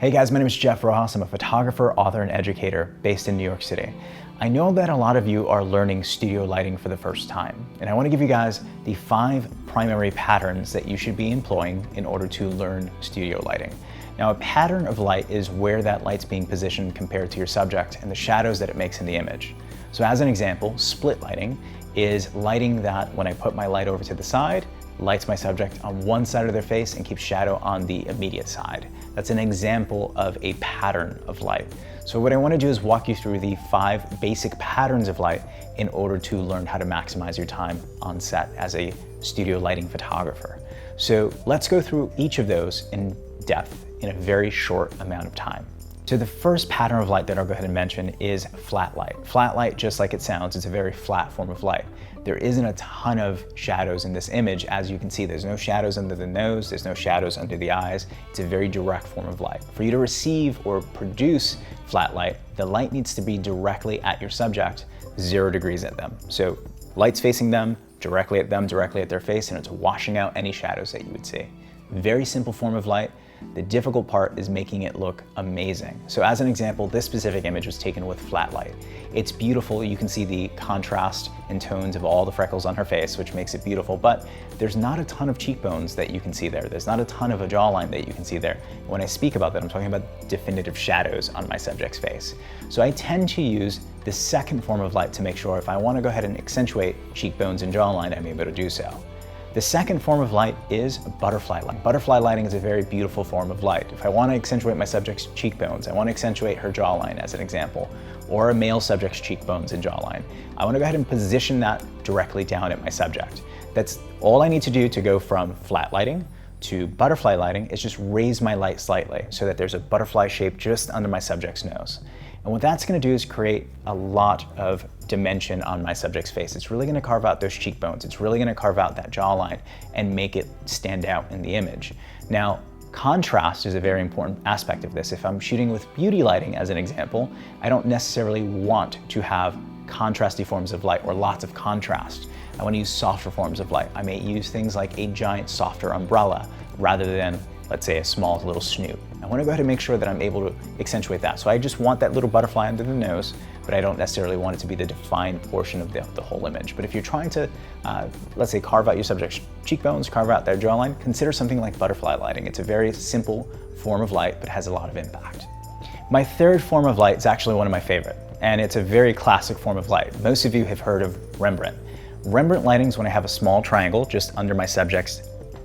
Hey guys, my name is Jeff Rojas. I'm a photographer, author, and educator based in New York City. I know that a lot of you are learning studio lighting for the first time, and I want to give you guys the 5 primary patterns that you should be employing in order to learn studio lighting. Now, a pattern of light is where that light's being positioned compared to your subject and the shadows that it makes in the image. So as an example, split lighting is lighting that when I put my light over to the side, lights my subject on one side of their face and keeps shadow on the immediate side. That's an example of a pattern of light. So what I want to do is walk you through the 5 basic patterns of light in order to learn how to maximize your time on set as a studio lighting photographer. So let's go through each of those in depth in a very short amount of time. So the first pattern of light that I'll go ahead and mention is flat light. Flat light, just like it sounds, is a very flat form of light. There isn't a ton of shadows in this image. As you can see, there's no shadows under the nose, there's no shadows under the eyes. It's a very direct form of light. For you to receive or produce flat light, the light needs to be directly at your subject, 0 degrees at them. So light's facing them, directly at their face, and it's washing out any shadows that you would see. Very simple form of light. The difficult part is making it look amazing. So as an example, this specific image was taken with flat light. It's beautiful. You can see the contrast and tones of all the freckles on her face, which makes it beautiful, but there's not a ton of cheekbones that you can see there. There's not a ton of a jawline that you can see there. When I speak about that, I'm talking about definitive shadows on my subject's face. So I tend to use the second form of light to make sure if I want to go ahead and accentuate cheekbones and jawline, I'm able to do so. The second form of light is butterfly lighting. Butterfly lighting is a very beautiful form of light. If I want to accentuate my subject's cheekbones, I want to accentuate her jawline as an example, or a male subject's cheekbones and jawline, I want to go ahead and position that directly down at my subject. That's all I need to do to go from flat lighting to butterfly lighting is just raise my light slightly so that there's a butterfly shape just under my subject's nose. And what that's going to do is create a lot of dimension on my subject's face. It's really going to carve out those cheekbones. It's really going to carve out that jawline and make it stand out in the image. Now, contrast is a very important aspect of this. If I'm shooting with beauty lighting, as an example, I don't necessarily want to have contrasty forms of light or lots of contrast. I want to use softer forms of light. I may use things like a giant softer umbrella rather than, let's say, a small little snoot. I want to go ahead and make sure that I'm able to accentuate that. So I just want that little butterfly under the nose, but I don't necessarily want it to be the defined portion of the whole image. But if you're trying to, let's say, carve out your subject's cheekbones, carve out their jawline, consider something like butterfly lighting. It's a very simple form of light, but has a lot of impact. My third form of light is actually one of my favorite, and it's a very classic form of light. Most of you have heard of Rembrandt. Rembrandt lighting is when I have a small triangle just under my subject's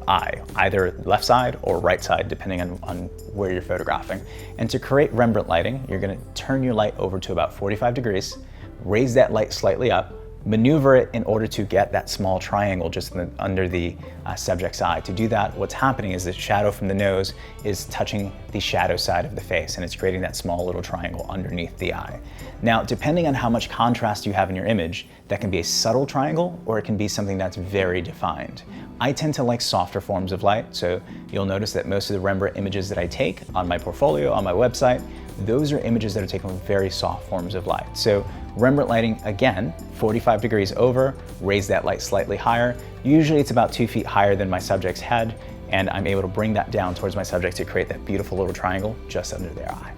eye, either left side or right side, depending on where you're photographing. And to create Rembrandt lighting, you're gonna turn your light over to about 45 degrees, raise that light slightly up, maneuver it in order to get that small triangle just under the subject's eye. To do that, what's happening is the shadow from the nose is touching the shadow side of the face, and it's creating that small little triangle underneath the eye. Now, depending on how much contrast you have in your image, that can be a subtle triangle or it can be something that's very defined. I tend to like softer forms of light, so you'll notice that most of the Rembrandt images that I take on my portfolio, on my website, those are images that are taken with very soft forms of light. So Rembrandt lighting, again, 45 degrees over, raise that light slightly higher. Usually it's about 2 feet higher than my subject's head, and I'm able to bring that down towards my subject to create that beautiful little triangle just under their eye.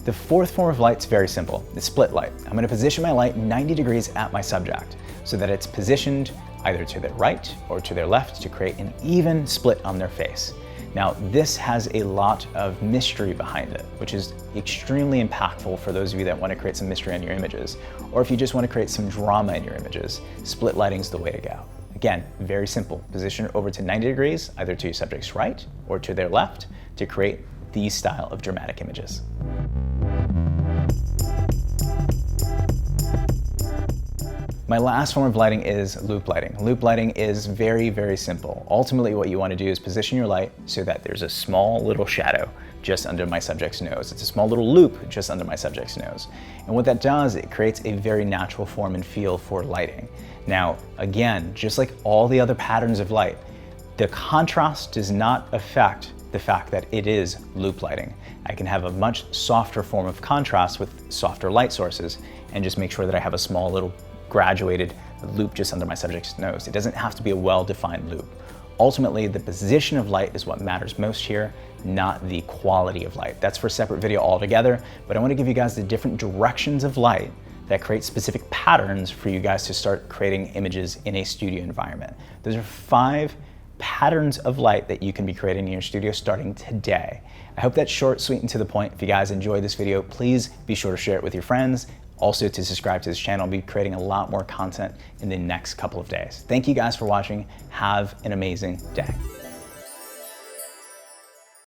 The fourth form of light is very simple. It's split light. I'm going to position my light 90 degrees at my subject so that it's positioned either to their right or to their left to create an even split on their face. Now, this has a lot of mystery behind it, which is extremely impactful for those of you that want to create some mystery in your images, or if you just want to create some drama in your images, split lighting is the way to go. Again, very simple. Position it over to 90 degrees, either to your subject's right or to their left, to create these style of dramatic images. My last form of lighting is loop lighting. Loop lighting is very, very simple. Ultimately, what you want to do is position your light so that there's a small little shadow just under my subject's nose. It's a small little loop just under my subject's nose. And what that does, it creates a very natural form and feel for lighting. Now, again, just like all the other patterns of light, the contrast does not affect the fact that it is loop lighting. I can have a much softer form of contrast with softer light sources and just make sure that I have a small little graduated loop just under my subject's nose. It doesn't have to be a well-defined loop. ultimately the position of light is what matters most here, not the quality of light. That's for a separate video altogether, but I want to give you guys the different directions of light that create specific patterns for you guys to start creating images in a studio environment. Those are 5 patterns of light that you can be creating in your studio starting today. I hope that's short, sweet, and to the point. If you guys enjoyed this video, please be sure to share it with your friends. Also to subscribe to this channel. I'll be creating a lot more content in the next couple of days. Thank you guys for watching. Have an amazing day.